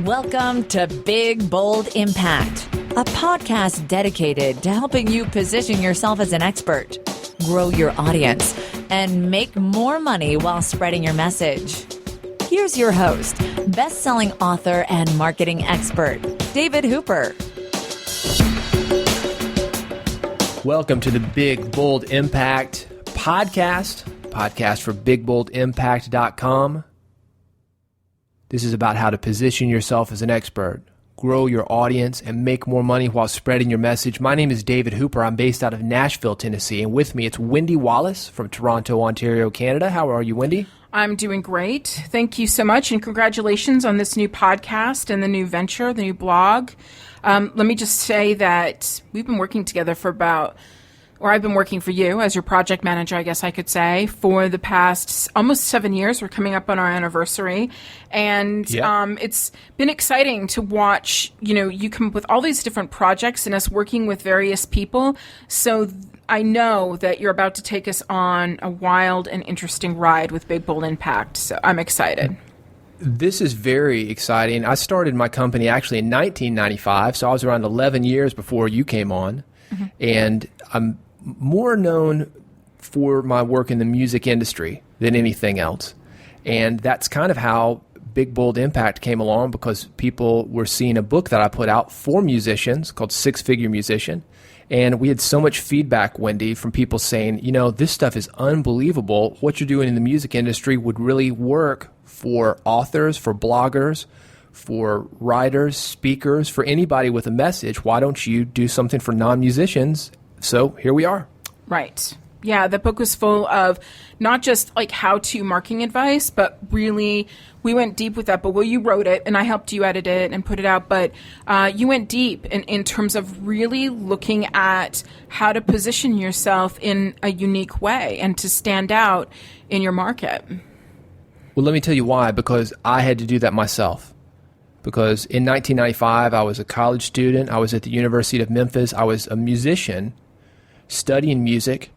Welcome to Big Bold Impact, a podcast dedicated to helping you position yourself as an expert, grow your audience, and make more money while spreading your message. Here's your host, best-selling author and marketing expert, David Hooper. Welcome to the Big Bold Impact podcast for bigboldimpact.com. This is about how to position yourself as an expert, grow your audience, and make more money while spreading your message. My name is David Hooper. I'm based out of Nashville, Tennessee, and with me it's Wendy Wallace from Toronto, Ontario, Canada. How are you, Wendy? I'm doing great. Thank you so much, and congratulations on this new podcast and the new venture, the new blog. Let me just say that we've been working together I've been working for you as your project manager, I guess I could say, for the past almost 7 years. We're coming up on our anniversary. And it's been exciting to watch, you come up with all these different projects and us working with various people. So I know that you're about to take us on a wild and interesting ride with Big Bold Impact. So I'm excited. This is very exciting. I started my company actually in 1995, so I was around 11 years before you came on. Mm-hmm. And I'm more known for my work in the music industry than anything else. And that's kind of how Big Bold Impact came along, because people were seeing a book that I put out for musicians called Six Figure Musician. And we had so much feedback, Wendy, from people saying, this stuff is unbelievable. What you're doing in the music industry would really work for authors, for bloggers, for writers, speakers, for anybody with a message. Why don't you do something for non-musicians? So here we are. Right. Yeah, the book was full of not just like how-to marketing advice, but really we went deep with that. But you wrote it, and I helped you edit it and put it out. But you went deep in terms of really looking at how to position yourself in a unique way and to stand out in your market. Well, let me tell you why. Because I had to do that myself. Because in 1995, I was a college student. I was at the University of Memphis. I was a musician studying music,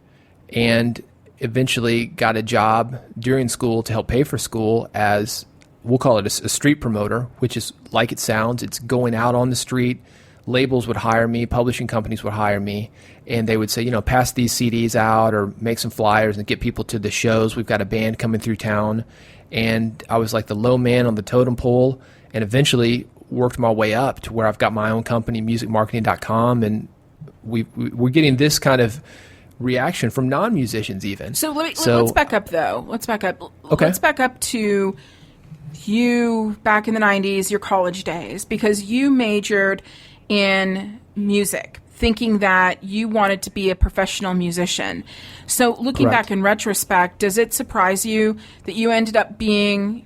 and eventually got a job during school to help pay for school as, we'll call it a street promoter, which is like it sounds. It's going out on the street. Labels would hire me, publishing companies would hire me, and they would say, pass these CDs out or make some flyers and get people to the shows. We've got a band coming through town. And I was like the low man on the totem pole, and eventually worked my way up to where I've got my own company, musicmarketing.com, and we're getting this kind of reaction from non-musicians even. So let's back up, though. Let's back up. Okay. Let's back up to you back in the 90s, your college days, because you majored in music, thinking that you wanted to be a professional musician. So looking Correct. back in retrospect, does it surprise you that you ended up being,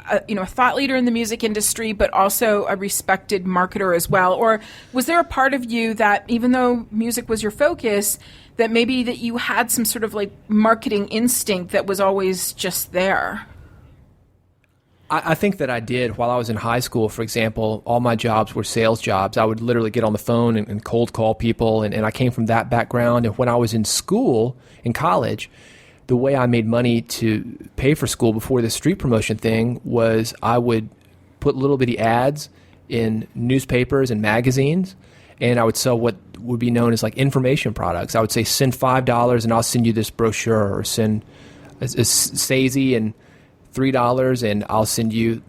a thought leader in the music industry, but also a respected marketer as well? Or was there a part of you that, even though music was your focus, that maybe that you had some sort of like marketing instinct that was always just there? I think that I did. While I was in high school, for example, all my jobs were sales jobs. I would literally get on the phone and cold call people, and I came from that background. And when I was in school, in college, the way I made money to pay for school before the street promotion thing was I would put little bitty ads in newspapers and magazines, and I would sell what would be known as like information products. I would say, send $5 and I'll send you this brochure, or send a SAISY and $3 and I'll send you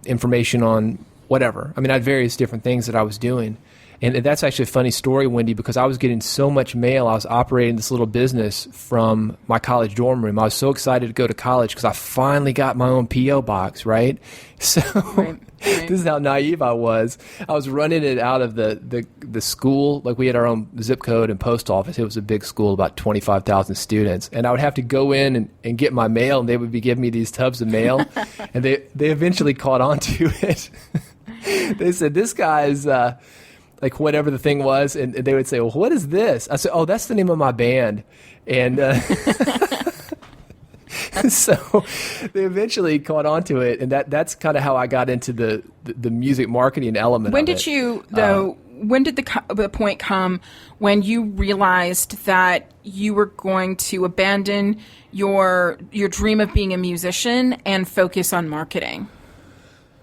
information on whatever. I mean, I had various different things that I was doing. And that's actually a funny story, Wendy, because I was getting so much mail. I was operating this little business from my college dorm room. I was so excited to go to college because I finally got my own P.O. box, right? So Right. This is how naive I was. I was running it out of the school. Like, we had our own zip code and post office. It was a big school, about 25,000 students. And I would have to go in and get my mail, and they would be giving me these tubs of mail. And they eventually caught on to it. They said, this guy's... like whatever the thing was, and they would say, well, what is this? I said, oh, that's the name of my band. And so they eventually caught on to it, and that's kind of how I got into the music marketing element When of did it. you, though, when did the point come when you realized that you were going to abandon your dream of being a musician and focus on marketing?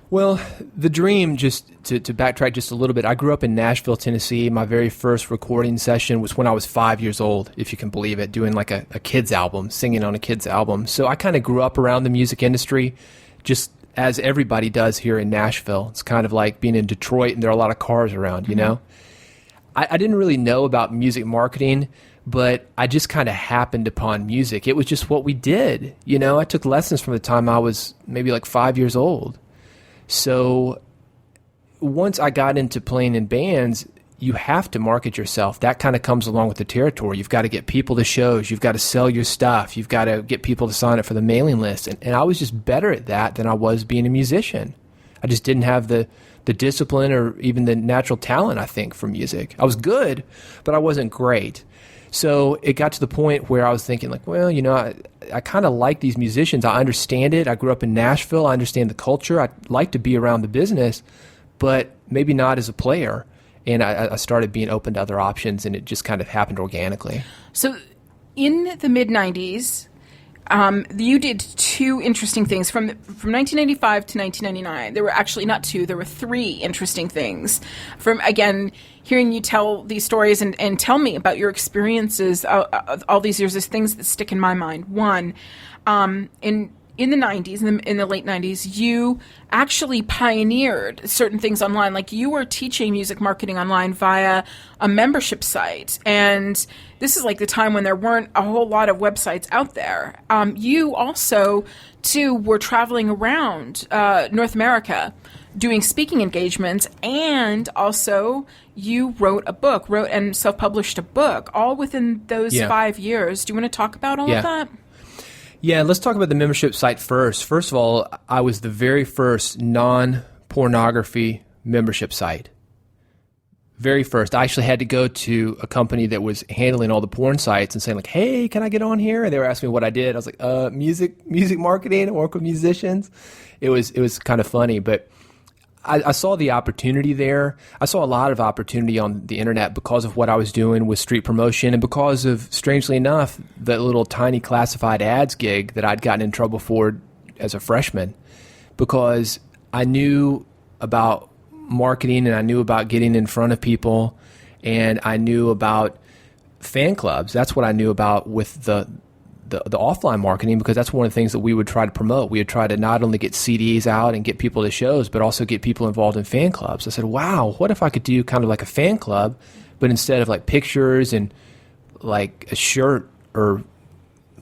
Well, the dream, just to backtrack just a little bit, I grew up in Nashville, Tennessee. My very first recording session was when I was 5 years old, if you can believe it, doing like a kid's album, singing on a kid's album. So I kind of grew up around the music industry, just as everybody does here in Nashville. It's kind of like being in Detroit and there are a lot of cars around, you know? I didn't really know about music marketing, but I just kind of happened upon music. It was just what we did. You know, I took lessons from the time I was maybe like 5 years old. So once I got into playing in bands, you have to market yourself. That kind of comes along with the territory. You've got to get people to shows. You've got to sell your stuff. You've got to get people to sign up for the mailing list. And I was just better at that than I was being a musician. I just didn't have the discipline or even the natural talent, I think, for music. I was good, but I wasn't great. So it got to the point where I was thinking, like, well, you know, I kind of like these musicians. I understand it. I grew up in Nashville. I understand the culture. I like to be around the business, but maybe not as a player. And I started being open to other options, and it just kind of happened organically. So in the mid-'90s, you did two interesting things. From 1995 to 1999, there were actually not two, there were three interesting things. From, again, hearing you tell these stories and tell me about your experiences all these years, there's things that stick in my mind. One, in the 90s, in the late 90s, you actually pioneered certain things online. Like you were teaching music marketing online via a membership site. And this is like the time when there weren't a whole lot of websites out there. You also, too, were traveling around North America doing speaking engagements. And also you wrote and self-published a book, all within those 5 years. Do you want to talk about all of that? Yeah, let's talk about the membership site first. First of all, I was the very first non-pornography membership site. Very first. I actually had to go to a company that was handling all the porn sites and saying, like, hey, can I get on here? And they were asking me what I did. I was like, music marketing, I work with musicians. It was kind of funny, but I saw the opportunity there. I saw a lot of opportunity on the internet because of what I was doing with street promotion and because of, strangely enough, the little tiny classified ads gig that I'd gotten in trouble for as a freshman, because I knew about marketing and I knew about getting in front of people and I knew about fan clubs. That's what I knew about with the offline marketing, because that's one of the things that we would try to promote. We would try to not only get CDs out and get people to shows, but also get people involved in fan clubs. I said, wow, what if I could do kind of like a fan club, but instead of like pictures and like a shirt or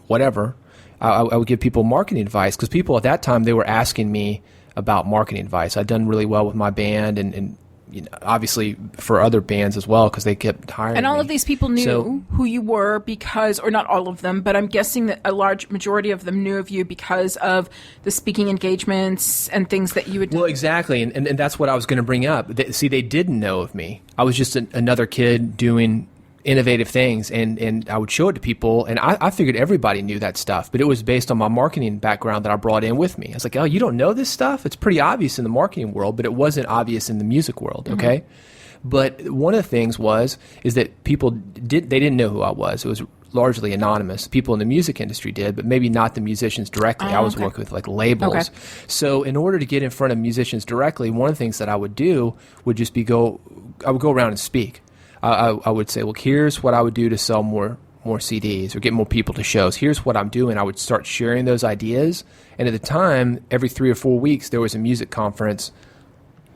whatever, I would give people marketing advice, because people at that time, they were asking me about marketing advice. I'd done really well with my band and you know, obviously for other bands as well, because they kept hiring And all me. of these people knew who you were because, or not all of them, but I'm guessing that a large majority of them knew of you because of the speaking engagements and things that you would do. Well, exactly, and that's what I was going to bring up. They didn't know of me. I was just another kid doing innovative things, and I would show it to people, and I figured everybody knew that stuff, but it was based on my marketing background that I brought in with me. I was like, oh, you don't know this stuff? It's pretty obvious in the marketing world, but it wasn't obvious in the music world, okay? Mm-hmm. But one of the things is that people didn't know who I was. It was largely anonymous. People in the music industry did, but maybe not the musicians directly. I was working with like labels. Okay. So in order to get in front of musicians directly, one of the things that I would do would just be I would go around and speak. I would say, well, here's what I would do to sell more CDs or get more people to shows. Here's what I'm doing. I would start sharing those ideas. And at the time, every 3 or 4 weeks, there was a music conference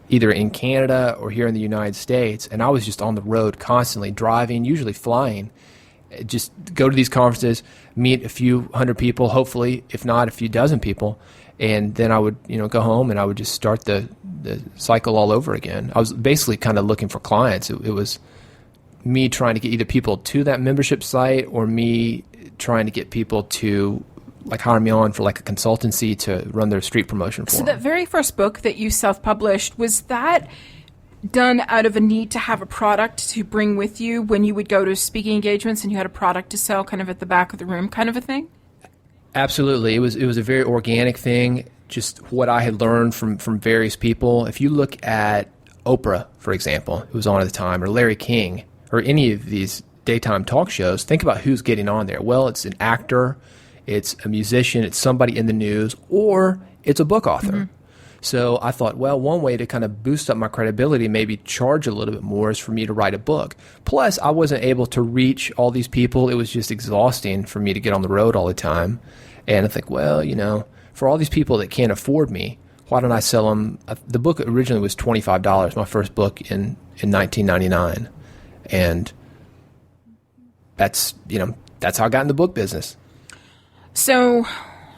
either in Canada or here in the United States. And I was just on the road constantly, driving, usually flying. Just go to these conferences, meet a few hundred people, hopefully, if not a few dozen people. And then I would, go home and I would just start the cycle all over again. I was basically kind of looking for clients. It was me trying to get either people to that membership site or me trying to get people to like hire me on for like a consultancy to run their street promotion for them. So that very first book that you self-published, was that done out of a need to have a product to bring with you when you would go to speaking engagements and you had a product to sell kind of at the back of the room kind of a thing? Absolutely. It was a very organic thing, just what I had learned from various people. If you look at Oprah, for example, who was on at the time, or Larry King, or any of these daytime talk shows, think about who's getting on there. Well, it's an actor, it's a musician, it's somebody in the news, or it's a book author. Mm-hmm. So I thought, well, one way to kind of boost up my credibility, maybe charge a little bit more, is for me to write a book. Plus, I wasn't able to reach all these people. It was just exhausting for me to get on the road all the time. And I think, well, for all these people that can't afford me, why don't I sell them? The book originally was $25, my first book in 1999. And that's how I got in the book business. So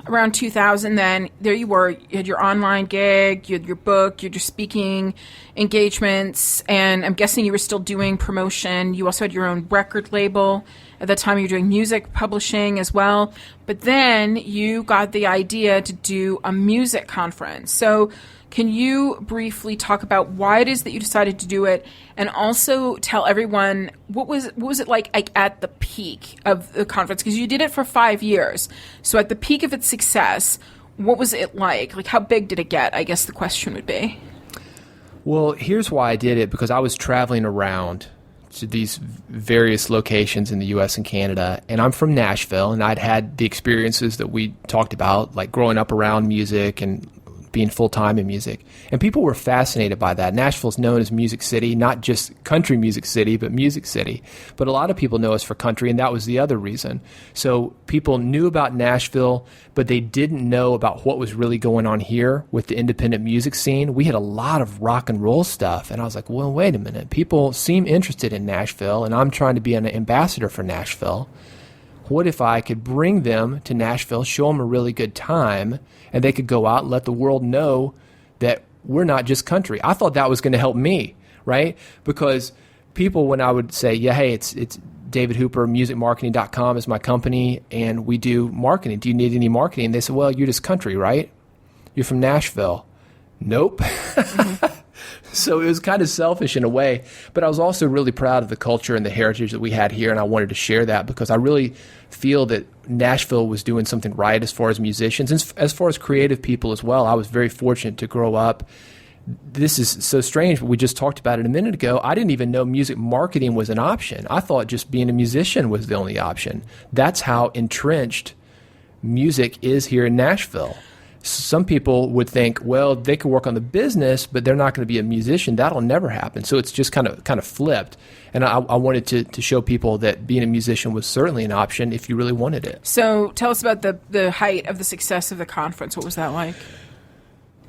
around 2000 then, there you were, you had your online gig, you had your book, you had your speaking engagements, and I'm guessing you were still doing promotion. You also had your own record label. At that time, you were doing music publishing as well. But then you got the idea to do a music conference. So can you briefly talk about why it is that you decided to do it, and also tell everyone what was it like at the peak of the conference? Because you did it for 5 years. So at the peak of its success, what was it like? Like, how big did it get? I guess the question would be. Well, here's why I did it, because I was traveling around to these various locations in the U.S. and Canada, and I'm from Nashville, and I'd had the experiences that we talked about, like growing up around music and being full-time in music. And people were fascinated by that. Nashville's known as Music City, not just country music city, but music city. But a lot of people know us for country, and that was the other reason. So people knew about Nashville, but they didn't know about what was really going on here with the independent music scene. We had a lot of rock and roll stuff, and I was like, well, wait a minute. People seem interested in Nashville, and I'm trying to be an ambassador for Nashville. What if I could bring them to Nashville, show them a really good time, and they could go out and let the world know that we're not just country? I thought that was going to help me, right? Because people, when I would say, yeah, hey, it's David Hooper, musicmarketing.com is my company, and we do marketing. Do you need any marketing? And they said, well, you're just country, right? You're from Nashville. Nope. Mm-hmm. So it was kind of selfish in a way, but I was also really proud of the culture and the heritage that we had here, and I wanted to share that because I really feel that Nashville was doing something right as far as musicians and as far as creative people as well. I was very fortunate to grow up. This is so strange, but we just talked about it a minute ago. I didn't even know music marketing was an option. I thought just being a musician was the only option. That's how entrenched music is here in Nashville. Some people would think, well, they could work on the business, but they're not going to be a musician. That'll never happen. So it's just kind of flipped. And I wanted to show people that being a musician was certainly an option if you really wanted it. So tell us about the height of the success of the conference. What was that like?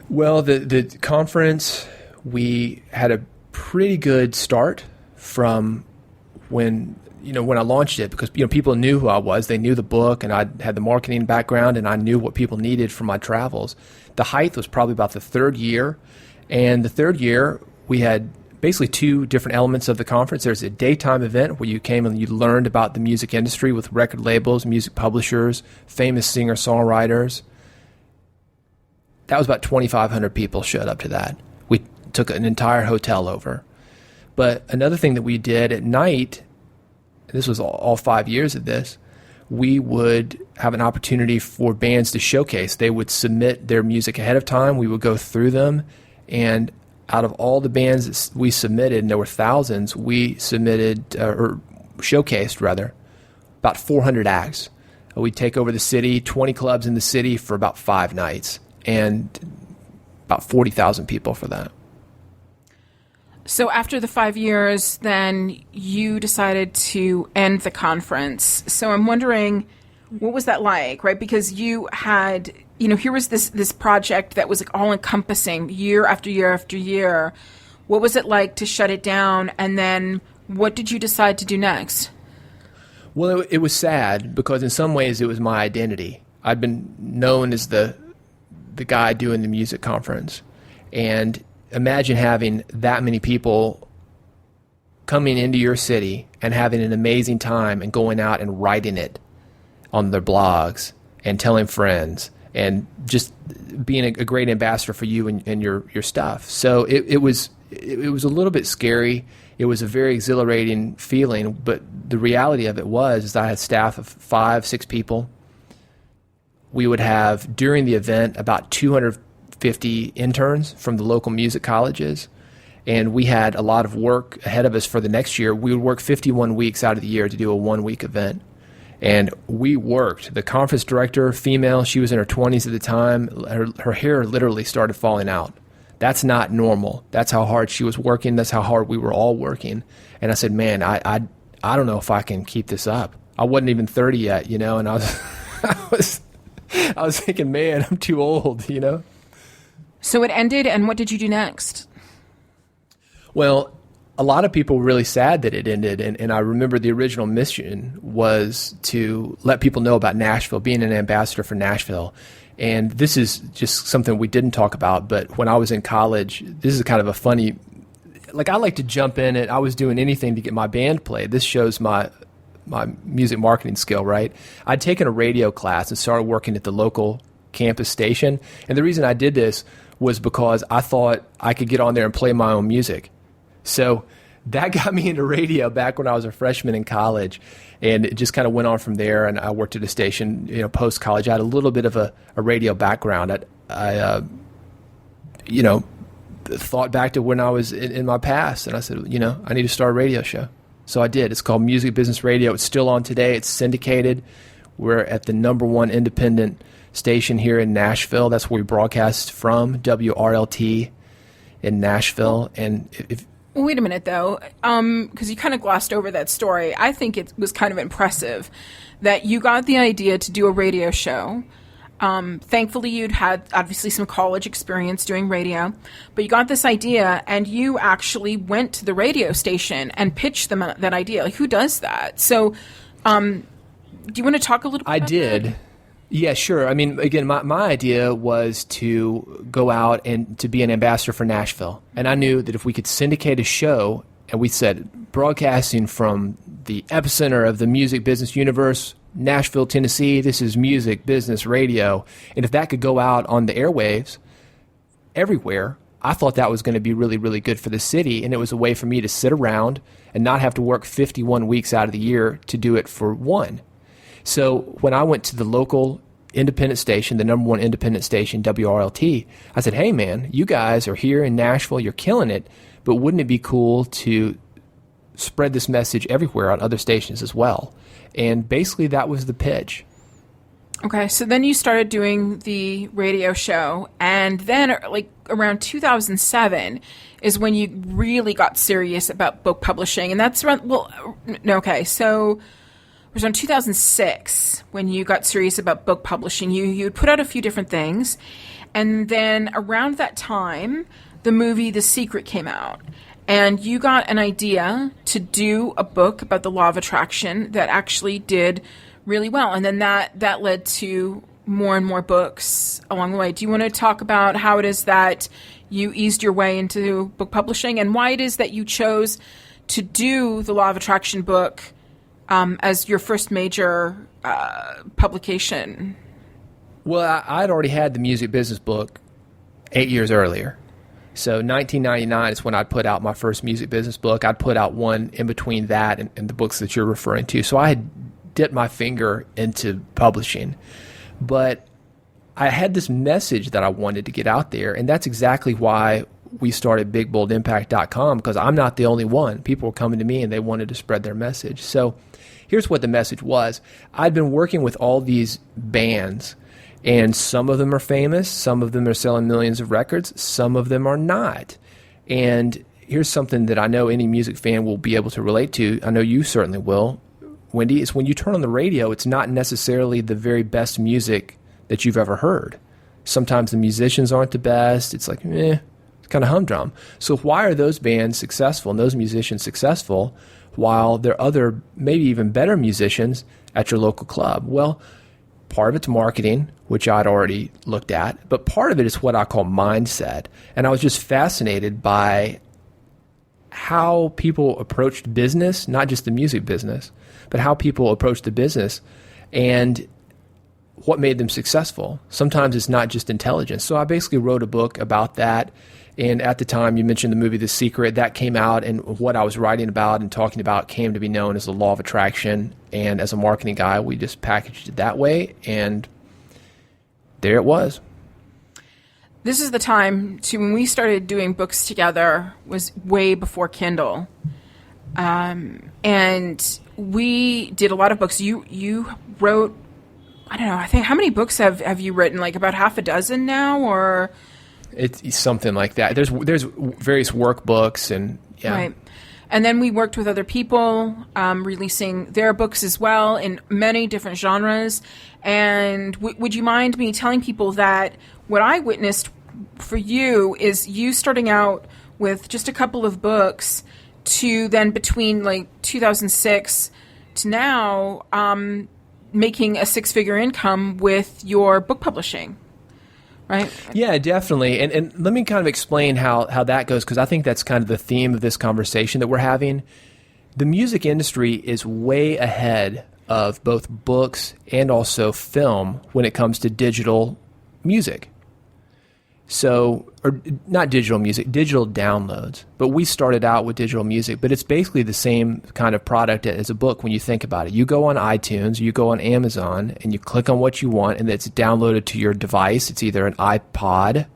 Well, the conference, we had a pretty good start from when I launched it, because people knew who I was. They knew the book, and I had the marketing background, and I knew what people needed for my travels. The height was probably about the third year, and the third year we had basically two different elements of the conference. There's a daytime event where you came and you learned about the music industry with record labels, music publishers, famous singer-songwriters. That was about 2,500 people showed up to that. We took an entire hotel over. But another thing that we did at night, this was all 5 years of this, we would have an opportunity for bands to showcase. They would submit their music ahead of time. We would go through them. And out of all the bands that we submitted, and there were thousands, we submitted, or showcased rather, about 400 acts. We'd take over the city, 20 clubs in the city for about 5 nights, and about 40,000 people for that. So after the 5 years, then you decided to end the conference. So I'm wondering, what was that like, right? Because you had, here was this project that was like all encompassing year after year after year. What was it like to shut it down? And then what did you decide to do next? Well, it was sad because in some ways it was my identity. I'd been known as the guy doing the music conference. And imagine having that many people coming into your city and having an amazing time and going out and writing it on their blogs and telling friends and just being a great ambassador for you and your stuff. So it was a little bit scary. It was a very exhilarating feeling, but the reality of it was I had staff of 5-6 people. We would have, during the event, about 250 interns from the local music colleges, and we had a lot of work ahead of us for the next year. We would work 51 weeks out of the year to do a 1-week event, And we worked. The conference director, female, she was in her 20s at the time. Her hair literally started falling out. That's not normal. That's how hard she was working. That's how hard we were all working. And I said, man, I don't know if I can keep this up. I wasn't even 30 yet, and I was thinking, man, I'm too old, So it ended, and what did you do next? Well, a lot of people were really sad that it ended, and I remember the original mission was to let people know about Nashville, being an ambassador for Nashville. And this is just something we didn't talk about, but when I was in college, this is kind of a funny, I like to jump in, and I was doing anything to get my band played. This shows my music marketing skill, right? I'd taken a radio class and started working at the local campus station. And the reason I did this was because I thought I could get on there and play my own music. So that got me into radio back when I was a freshman in college. And it just kind of went on from there. And I worked at a station, post-college. I had a little bit of a radio background. I thought back to when I was in my past. And I said, I need to start a radio show. So I did. It's called Music Business Radio. It's still on today. It's syndicated. We're at the #1 independent station here in Nashville. That's where we broadcast from, WRLT in Nashville. And Wait a minute, though, because you kind of glossed over that story. I think it was kind of impressive that you got the idea to do a radio show. Thankfully, you'd had obviously some college experience doing radio, but you got this idea and you actually went to the radio station and pitched them that idea. Who does that? So do you want to talk a little bit about I did. That? Yeah, sure. I mean, again, my idea was to go out and to be an ambassador for Nashville. And I knew that if we could syndicate a show, and we said broadcasting from the epicenter of the music business universe, Nashville, Tennessee, this is music, business, radio. And if that could go out on the airwaves everywhere, I thought that was going to be really, really good for the city. And it was a way for me to sit around and not have to work 51 weeks out of the year to do it for one. So when I went to the local independent station, the #1 independent station, WRLT, I said, hey, man, you guys are here in Nashville. You're killing it. But wouldn't it be cool to spread this message everywhere on other stations as well? And basically that was the pitch. Okay, so then you started doing the radio show, and then around 2007 is when you really got serious about book publishing, and that's around, so it was around 2006 when you got serious about book publishing. You'd put out a few different things, and then around that time, the movie The Secret came out. And you got an idea to do a book about the law of attraction that actually did really well. And then that led to more and more books along the way. Do you want to talk about how it is that you eased your way into book publishing and why it is that you chose to do the law of attraction book as your first major publication? Well, I'd already had the music business book 8 years earlier. So 1999 is when I'd put out my first music business book. I'd put out one in between that and the books that you're referring to. So I had dipped my finger into publishing. But I had this message that I wanted to get out there, and that's exactly why we started BigBoldImpact.com, because I'm not the only one. People were coming to me and they wanted to spread their message. So here's what the message was. I'd been working with all these bands, and some of them are famous, some of them are selling millions of records, some of them are not. And here's something that I know any music fan will be able to relate to. I know you certainly will, Wendy. Is when you turn on the radio, it's not necessarily the very best music that you've ever heard. Sometimes the musicians aren't the best. It's like, it's kind of humdrum. So why are those bands successful and those musicians successful while there are other, maybe even better musicians at your local club? Well, part of it's marketing, which I'd already looked at, but part of it is what I call mindset. And I was just fascinated by how people approached business, not just the music business, but how people approached the business and what made them successful. Sometimes it's not just intelligence. So I basically wrote a book about that. And at the time, you mentioned the movie The Secret. That came out, and what I was writing about and talking about came to be known as the law of attraction. And as a marketing guy, we just packaged it that way, and there it was. This is the time when we started doing books together, was way before Kindle. And we did a lot of books. You wrote, I don't know, I think, how many books have you written? Like about half a dozen now, or? It's something like that. There's various workbooks and yeah. Right. And then we worked with other people, releasing their books as well in many different genres. And would you mind me telling people that what I witnessed for you is you starting out with just a couple of books to then between like 2006 to now making a six-figure income with your book publishing, right? Yeah, definitely. And let me kind of explain how that goes, because I think that's kind of the theme of this conversation that we're having. The music industry is way ahead of both books and also film when it comes to digital music. So, or not digital music, digital downloads. But we started out with digital music, but it's basically the same kind of product as a book when you think about it. You go on iTunes, you go on Amazon, and you click on what you want, and it's downloaded to your device. It's either an iPod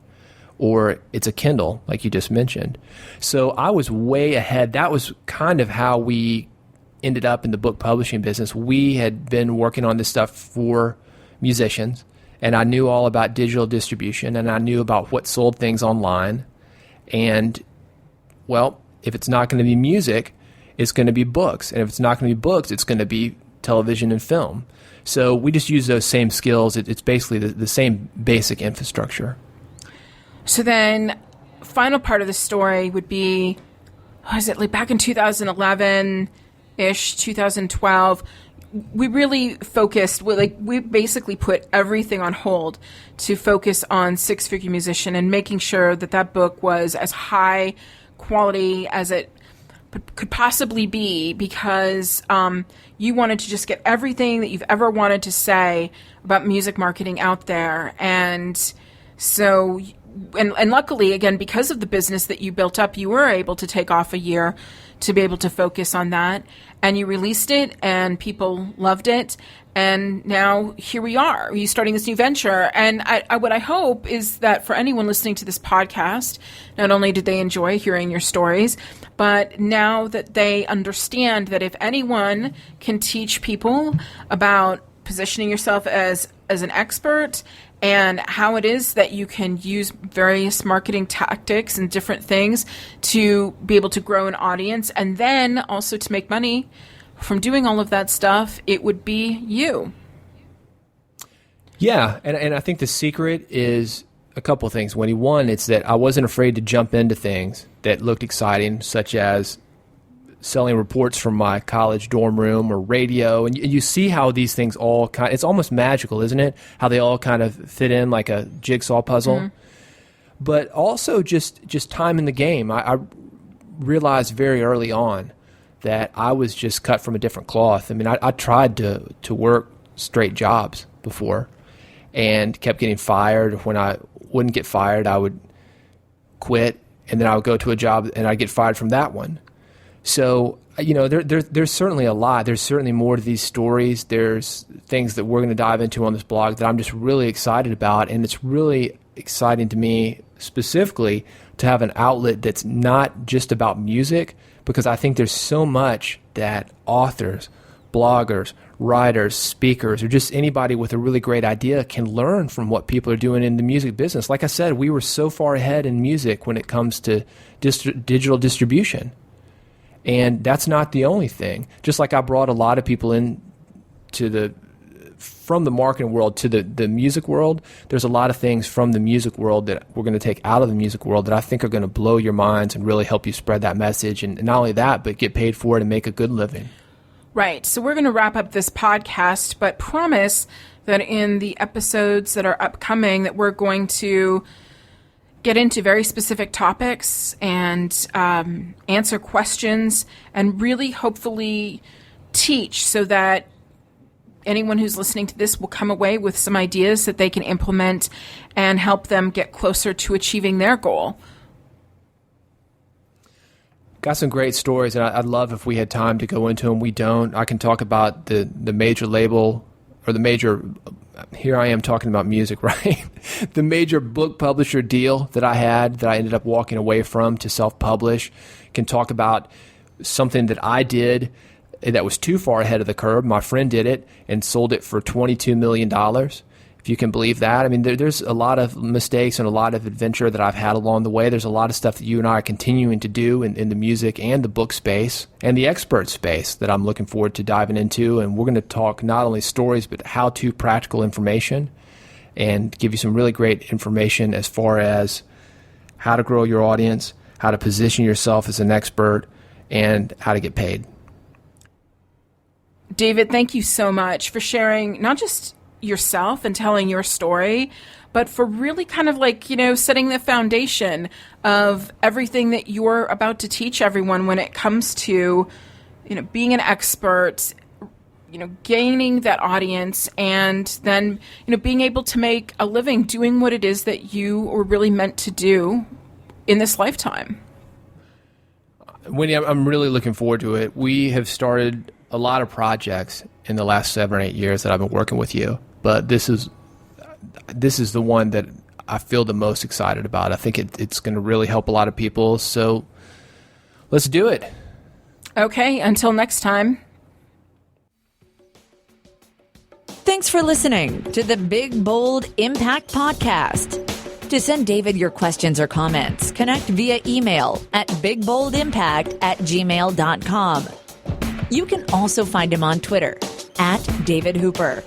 or it's a Kindle, like you just mentioned. So I was way ahead. That was kind of how we ended up in the book publishing business. We had been working on this stuff for musicians, and I knew all about digital distribution, and I knew about what sold things online. And, well, if it's not going to be music, it's going to be books. And if it's not going to be books, it's going to be television and film. So we just use those same skills. It's basically the same basic infrastructure. So then, final part of the story would be, was it like back in 2011-ish, 2012, we really focused, we basically put everything on hold to focus on Six Figure Musician and making sure that book was as high quality as it could possibly be, because you wanted to just get everything that you've ever wanted to say about music marketing out there. And so, and luckily, again, because of the business that you built up, you were able to take off a year to be able to focus on that. And you released it, and people loved it. And now here we are. You're starting this new venture. And what I hope is that for anyone listening to this podcast, not only did they enjoy hearing your stories, but now that they understand that if anyone can teach people about positioning yourself as an expert and how it is that you can use various marketing tactics and different things to be able to grow an audience and then also to make money from doing all of that stuff, it would be you. Yeah, and I think the secret is a couple things, Wendy. One, it's that I wasn't afraid to jump into things that looked exciting, such as selling reports from my college dorm room or radio. And you see how these things all it's almost magical, isn't it? How they all kind of fit in like a jigsaw puzzle. Mm-hmm. But also just time in the game. I realized very early on that I was just cut from a different cloth. I mean, I tried to work straight jobs before and kept getting fired. When I wouldn't get fired, I would quit, and then I would go to a job and I'd get fired from that one. So, there's certainly a lot. There's certainly more to these stories. There's things that we're going to dive into on this blog that I'm just really excited about. And it's really exciting to me specifically to have an outlet that's not just about music, because I think there's so much that authors, bloggers, writers, speakers, or just anybody with a really great idea can learn from what people are doing in the music business. Like I said, we were so far ahead in music when it comes to digital distribution. And that's not the only thing. Just like I brought a lot of people in from the marketing world to the music world, there's a lot of things from the music world that we're going to take out of the music world that I think are going to blow your minds and really help you spread that message. And not only that, but get paid for it and make a good living. Right. So we're going to wrap up this podcast, but promise that in the episodes that are upcoming that we're going to get into very specific topics and answer questions and really hopefully teach so that anyone who's listening to this will come away with some ideas that they can implement and help them get closer to achieving their goal. Got some great stories, and I'd love if we had time to go into them. We don't. I can talk about the major label or the major, here I am talking about music, right? The major book publisher deal that I had that I ended up walking away from to self-publish. Can talk about something that I did that was too far ahead of the curve. My friend did it and sold it for $22 million. If you can believe that. I mean, there's a lot of mistakes and a lot of adventure that I've had along the way. There's a lot of stuff that you and I are continuing to do in the music and the book space and the expert space that I'm looking forward to diving into. And we're going to talk not only stories, but how-to practical information and give you some really great information as far as how to grow your audience, how to position yourself as an expert, and how to get paid. David, thank you so much for sharing not just yourself and telling your story, but for really kind of like, setting the foundation of everything that you're about to teach everyone when it comes to, being an expert, gaining that audience, and then, being able to make a living doing what it is that you were really meant to do in this lifetime. Winnie, I'm really looking forward to it. We have started a lot of projects in the last 7 or 8 years that I've been working with you, but this is the one that I feel the most excited about. I think it's going to really help a lot of people, so let's do it. Okay, until next time. Thanks for listening to the Big Bold Impact Podcast. To send David your questions or comments, connect via email at bigboldimpact@gmail.com. You can also find him on Twitter @DavidHooper.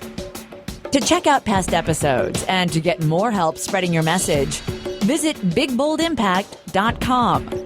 To check out past episodes and to get more help spreading your message, visit bigboldimpact.com.